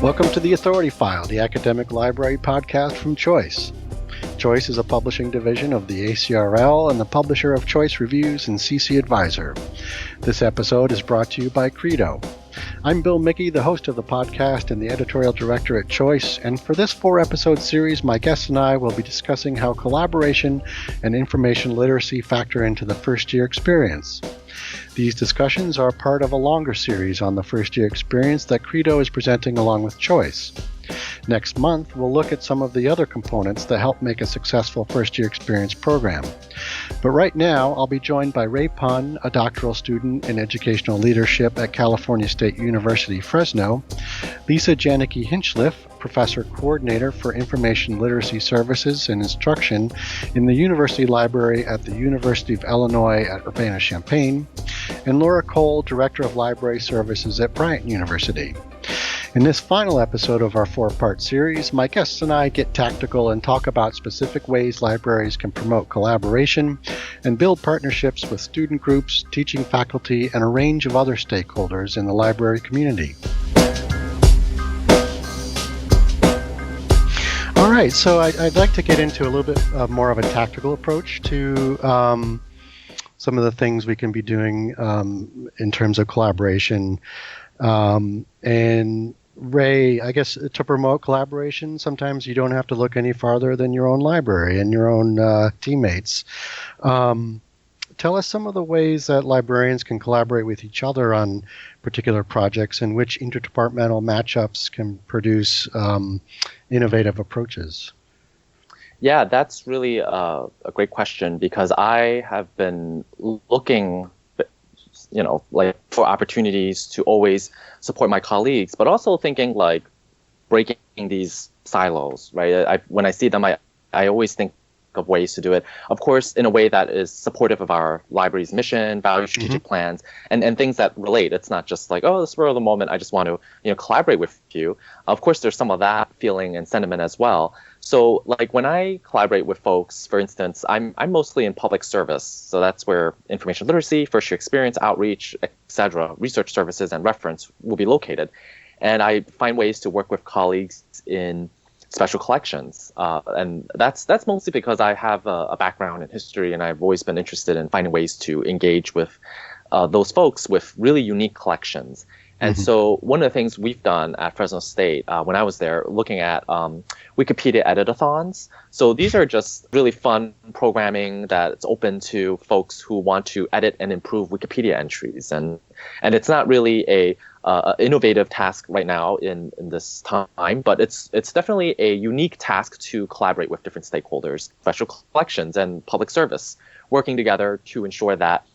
Welcome to the Authority File, the academic library podcast from Choice. Choice is a publishing division of the ACRL and the publisher of Choice Reviews and CC Advisor. This episode is brought to you by Credo. I'm Bill Mickey, the host of the podcast and the editorial director at Choice, and for this 4-episode series, my guests and I will be discussing how collaboration and information literacy factor into the first-year experience. These discussions are part of a longer series on the first-year experience that Credo is presenting along with Choice. Next month, we'll look at some of the other components that help make a successful first-year experience program. But right now, I'll be joined by Ray Pun, a doctoral student in educational leadership at California State University, Fresno, Lisa Janicki Hinchliffe, professor coordinator for information literacy services and instruction in the University Library at the University of Illinois at Urbana-Champaign, and Laura Cole, director of library services at Bryant University. In this final episode of our 4-part series, my guests and I get tactical and talk about specific ways libraries can promote collaboration and build partnerships with student groups, teaching faculty, and a range of other stakeholders in the library community. All right, so I'd like to get into a little bit more of a tactical approach to some of the things we can be doing in terms of collaboration. And Ray, I guess to promote collaboration, sometimes you don't have to look any farther than your own library and your own teammates. Tell us some of the ways that librarians can collaborate with each other on particular projects and which interdepartmental matchups can produce innovative approaches. Yeah, that's really a great question because I have been looking for opportunities to always support my colleagues, but also thinking like breaking these silos, right? When I see them, I always think of ways to do it. Of course, in a way that is supportive of our library's mission, value, strategic plans, and things that relate. It's not just like, oh, the spur of the moment, I just want to, collaborate with you. Of course, there's some of that feeling and sentiment as well. So like when I collaborate with folks, for instance, I'm mostly in public service. So that's where information literacy, first year experience, outreach, etc., research services and reference will be located. And I find ways to work with colleagues in special collections. And that's mostly because I have a background in history and I've always been interested in finding ways to engage with those folks with really unique collections. And so one of the things we've done at Fresno State when I was there, looking at Wikipedia edit-a-thons. So these are just really fun programming that's open to folks who want to edit and improve Wikipedia entries. And it's not really a innovative task right now in this time, but it's definitely a unique task to collaborate with different stakeholders, special collections and public service, working together to ensure that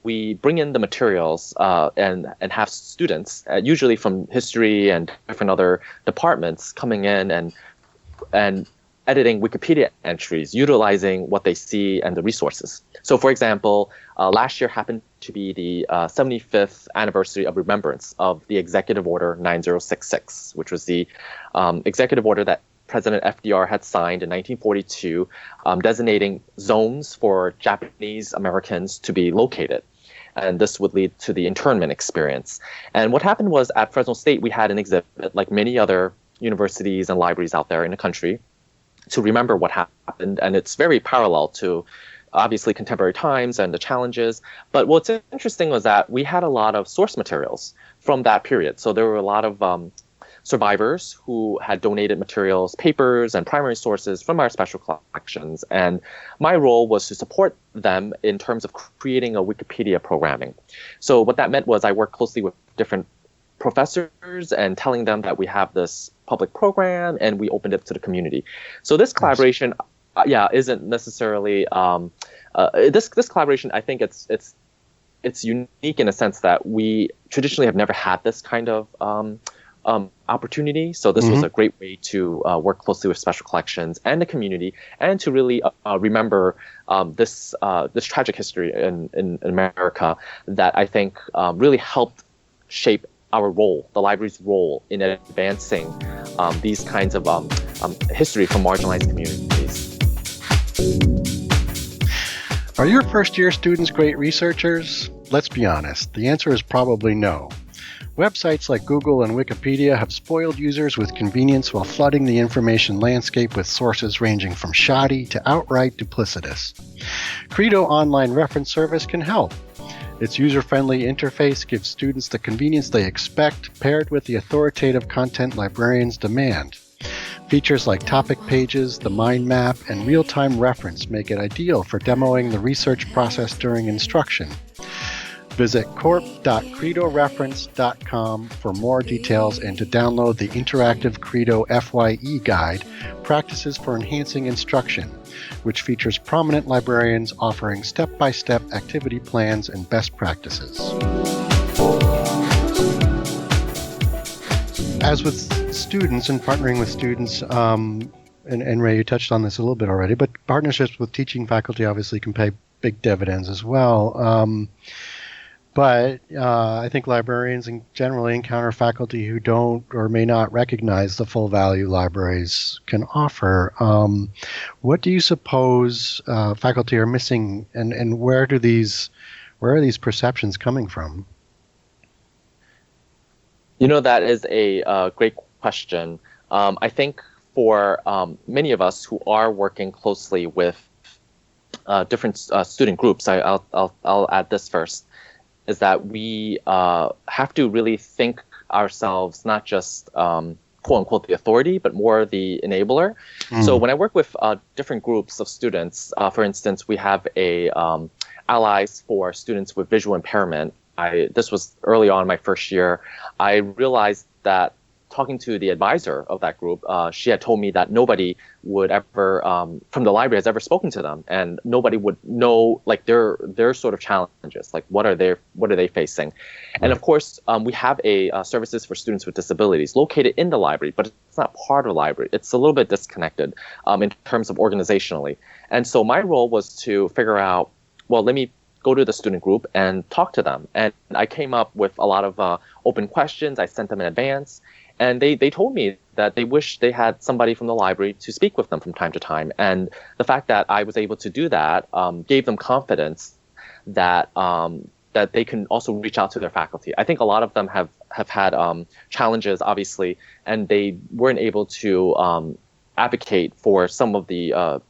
we bring in the materials and have students, usually from history and different other departments, coming in and editing Wikipedia entries, utilizing what they see and the resources. So, for example, last year happened to be the 75th anniversary of remembrance of the Executive Order 9066, which was the executive order that President FDR had signed in 1942, designating zones for Japanese Americans to be located. And this would lead to the internment experience. And what happened was at Fresno State, we had an exhibit, like many other universities and libraries out there in the country, to remember what happened. And it's very parallel to obviously contemporary times and the challenges. But what's interesting was that we had a lot of source materials from that period. So there were a lot of survivors who had donated materials, papers, and primary sources from our special collections. And my role was to support them in terms of creating a Wikipedia programming. So what that meant was I worked closely with different professors and telling them that we have this public program and we opened it to the community. So this collaboration, isn't necessarily this collaboration. I think it's unique in a sense that we traditionally have never had this kind of opportunity. So this was a great way to work closely with special collections and the community, and to really remember this tragic history in America that I think really helped shape our role, the library's role in advancing these kinds of history from marginalized communities. Are your first-year students great researchers? Let's be honest, the answer is probably no. Websites like Google and Wikipedia have spoiled users with convenience while flooding the information landscape with sources ranging from shoddy to outright duplicitous. Credo Online Reference Service can help. Its user-friendly interface gives students the convenience they expect, paired with the authoritative content librarians demand. Features like topic pages, the mind map, and real-time reference make it ideal for demoing the research process during instruction. Visit corp.credoreference.com for more details and to download the interactive Credo FYE guide, Practices for Enhancing Instruction, which features prominent librarians offering step-by-step activity plans and best practices. As with students and partnering with students, and Ray, you touched on this a little bit already, but partnerships with teaching faculty obviously can pay big dividends as well. But I think librarians generally encounter faculty who don't or may not recognize the full value libraries can offer. What do you suppose faculty are missing, and where are these perceptions coming from? That is a great question. I think for many of us who are working closely with different student groups, I'll add this first, is that we have to really think ourselves not just quote unquote the authority, but more the enabler. So when I work with different groups of students, for instance, we have a allies for students with visual impairment. This was early on in my first year. I realized that talking to the advisor of that group, she had told me that nobody would ever, from the library, has ever spoken to them, and nobody would know like their sort of challenges, like what are they facing. Right. And of course, we have a services for students with disabilities located in the library, but it's not part of the library. It's a little bit disconnected in terms of organizationally. And so my role was to figure out, well, let me go to the student group and talk to them. And I came up with a lot of open questions. I sent them in advance. And they told me that they wish they had somebody from the library to speak with them from time to time. And the fact that I was able to do that gave them confidence that that they can also reach out to their faculty. I think a lot of them have had challenges, obviously, and they weren't able to advocate for some of their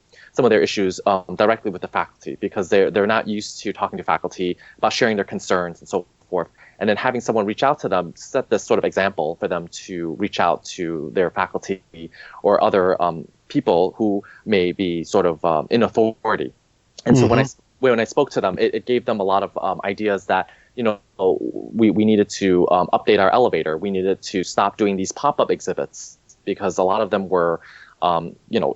issues directly with the faculty because they're not used to talking to faculty about sharing their concerns and so forth. And then having someone reach out to them set this sort of example for them to reach out to their faculty or other people who may be sort of in authority. And so when I spoke to them, it gave them a lot of ideas that, we needed to update our elevator. We needed to stop doing these pop-up exhibits because a lot of them were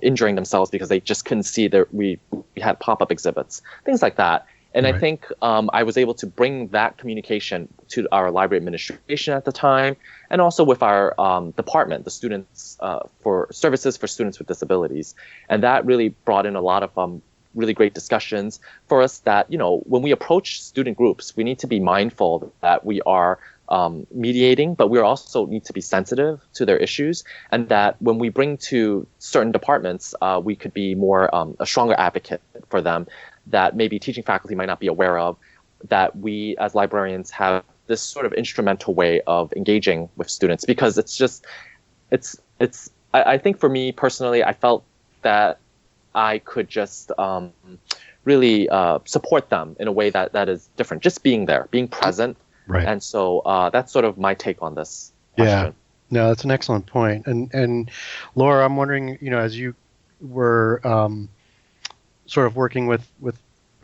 injuring themselves because they just couldn't see that we had pop-up exhibits, things like that. And right. I think I was able to bring that communication to our library administration at the time, and also with our department, the students for services for students with disabilities. And that really brought in a lot of really great discussions for us that, when we approach student groups, we need to be mindful that we are mediating, but we also need to be sensitive to their issues, and that when we bring to certain departments, we could be more a stronger advocate for them that maybe teaching faculty might not be aware of, that we as librarians have this sort of instrumental way of engaging with students, because I think for me personally, I felt that I could just really support them in a way that is different, just being there, being present. Right. And so that's sort of my take on this question. Yeah, no, that's an excellent point. And Laura, I'm wondering, as you were sort of working with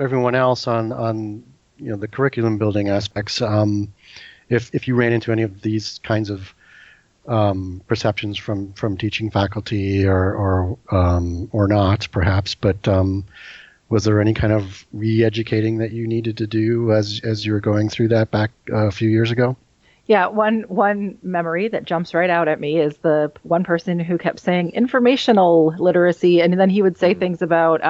everyone else on the curriculum building aspects, if you ran into any of these kinds of perceptions from teaching faculty or not, perhaps, but was there any kind of re-educating that you needed to do as you were going through that back a few years ago? Yeah, one memory that jumps right out at me is the one person who kept saying informational literacy, and then he would say things about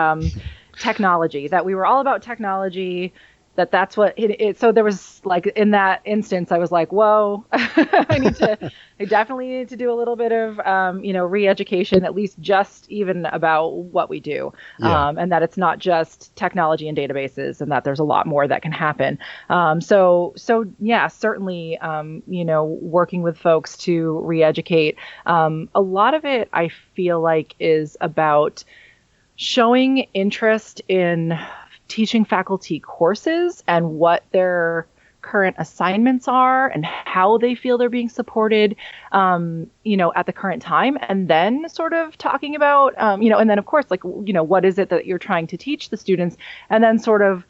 technology, that we were all about technology, that's what so there was like in that instance I was like, whoa, I definitely need to do a little bit of re-education, at least just even about what we do. And that it's not just technology and databases, and that there's a lot more that can happen. So yeah, certainly working with folks to re-educate. A lot of it I feel like is about showing interest in teaching faculty courses and what their current assignments are and how they feel they're being supported, at the current time. And then sort of talking about, and then of course, like, what is it that you're trying to teach the students? And then sort of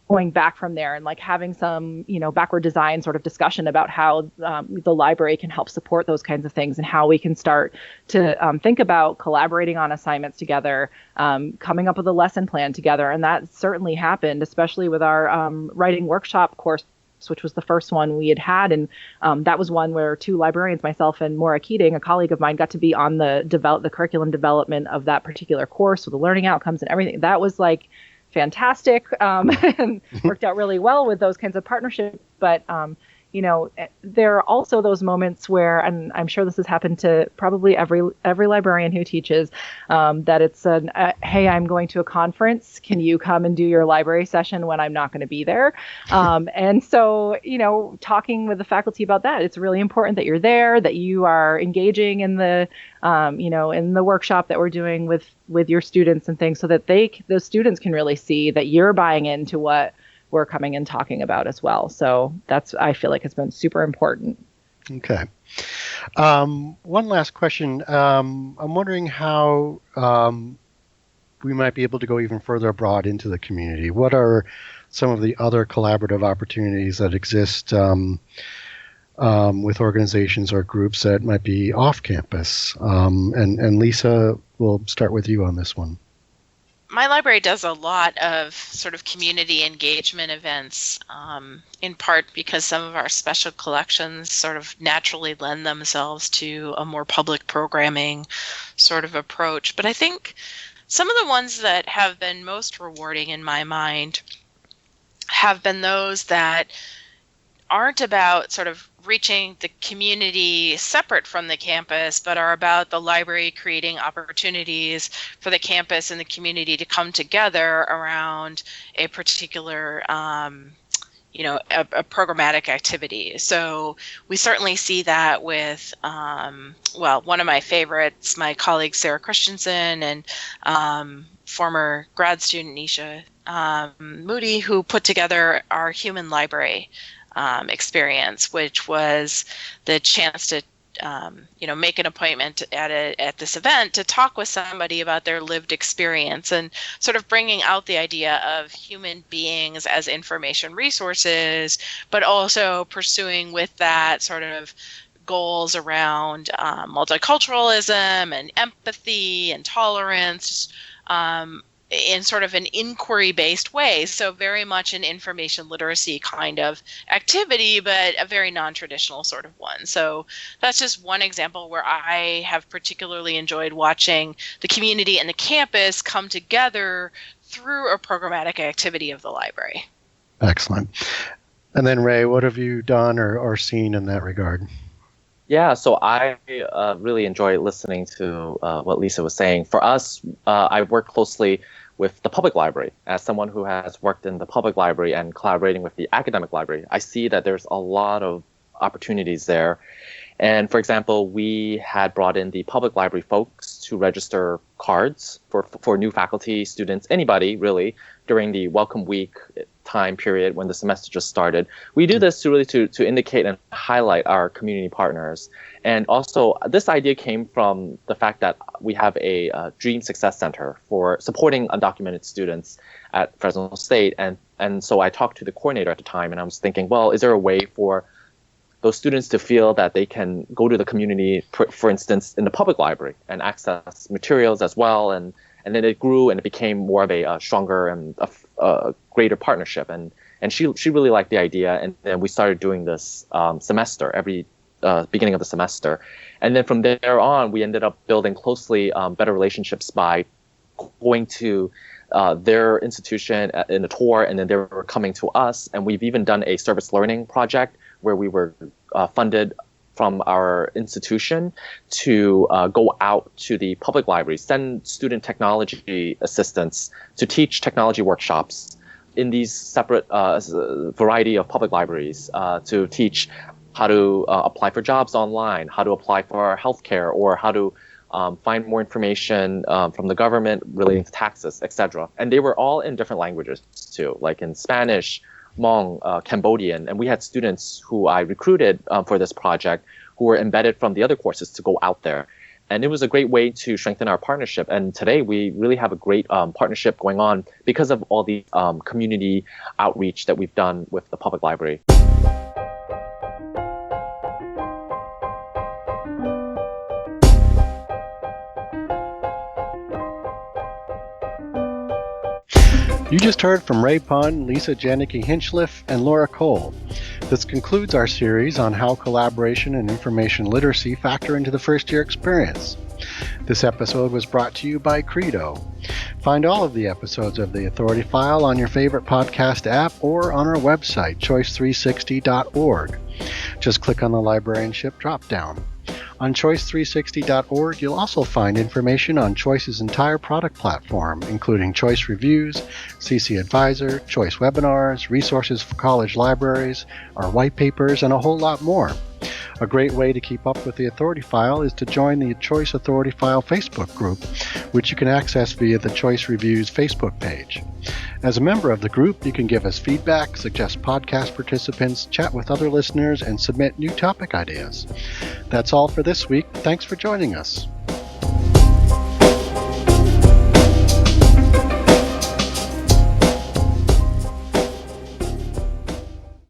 going back from there and like having some, backward design sort of discussion about how the library can help support those kinds of things and how we can start to think about collaborating on assignments together, coming up with a lesson plan together. And that certainly happened, especially with our writing workshop course, which was the first one we had. And that was one where two librarians, myself and Maura Keating, a colleague of mine, got to be on the curriculum development of that particular course with the learning outcomes and everything. That was like fantastic, and worked out really well with those kinds of partnerships. But there are also those moments where, and I'm sure this has happened to probably every librarian who teaches, that it's hey, I'm going to a conference. Can you come and do your library session when I'm not going to be there? And so, talking with the faculty about that, it's really important that you're there, that you are engaging in the, in the workshop that we're doing with your students and things, so that those students can really see that you're buying into what we're coming and talking about as well. So I feel like has been super important. Okay. One last question. I'm wondering how we might be able to go even further abroad into the community. What are some of the other collaborative opportunities that exist with organizations or groups that might be off campus? And Lisa, we'll start with you on this one. My library does a lot of sort of community engagement events, in part because some of our special collections sort of naturally lend themselves to a more public programming sort of approach. But I think some of the ones that have been most rewarding in my mind have been those that aren't about sort of reaching the community separate from the campus, but are about the library creating opportunities for the campus and the community to come together around a particular a programmatic activity. So we certainly see that with, one of my favorites, my colleague Sarah Christensen and former grad student Nisha Moody, who put together our Human Library experience, which was the chance to make an appointment at this event to talk with somebody about their lived experience, and sort of bringing out the idea of human beings as information resources, but also pursuing with that sort of goals around multiculturalism and empathy and tolerance, in sort of an inquiry-based way. So very much an information literacy kind of activity, but a very non-traditional sort of one. So that's just one example where I have particularly enjoyed watching the community and the campus come together through a programmatic activity of the library. Excellent. And then Ray, what have you done or seen in that regard? Yeah, so I really enjoy listening to what Lisa was saying. For us, I work closely with the public library. As someone who has worked in the public library and collaborating with the academic library, I see that there's a lot of opportunities there. And for example, we had brought in the public library folks to register cards for new faculty, students, anybody really, during the welcome week time period when the semester just started. We do this to indicate and highlight our community partners. And also, this idea came from the fact that we have a Dream Success Center for supporting undocumented students at Fresno State. And so I talked to the coordinator at the time, and I was thinking, well, is there a way for those students to feel that they can go to the community, for instance, in the public library and access materials as well? And then it grew and it became more of a stronger and a greater partnership. And she really liked the idea. And then we started doing this semester, every beginning of the semester. And then from there on, we ended up building closely better relationships by going to their institution in a tour, and then they were coming to us. And we've even done a service learning project where we were funded from our institution to go out to the public libraries, send student technology assistants to teach technology workshops in these separate variety of public libraries to teach how to apply for jobs online, how to apply for healthcare, or how to find more information from the government relating to taxes, etc. And they were all in different languages too, like in Spanish, Hmong, Cambodian. And we had students who I recruited for this project who were embedded from the other courses to go out there. And it was a great way to strengthen our partnership. And today we really have a great partnership going on because of all the community outreach that we've done with the public library. You just heard from Ray Pun, Lisa Janicki Hinchliffe, and Laura Cole. This concludes our series on how collaboration and information literacy factor into the first-year experience. This episode was brought to you by Credo. Find all of the episodes of The Authority File on your favorite podcast app or on our website, choice360.org. Just click on the librarianship drop-down. On choice360.org, you'll also find information on Choice's entire product platform, including Choice Reviews, CC Advisor, Choice Webinars, resources for college libraries, our white papers, and a whole lot more. A great way to keep up with the Authority File is to join the Choice Authority File Facebook group, which you can access via the Choice Reviews Facebook page. As a member of the group, you can give us feedback, suggest podcast participants, chat with other listeners, and submit new topic ideas. That's all for this week. Thanks for joining us.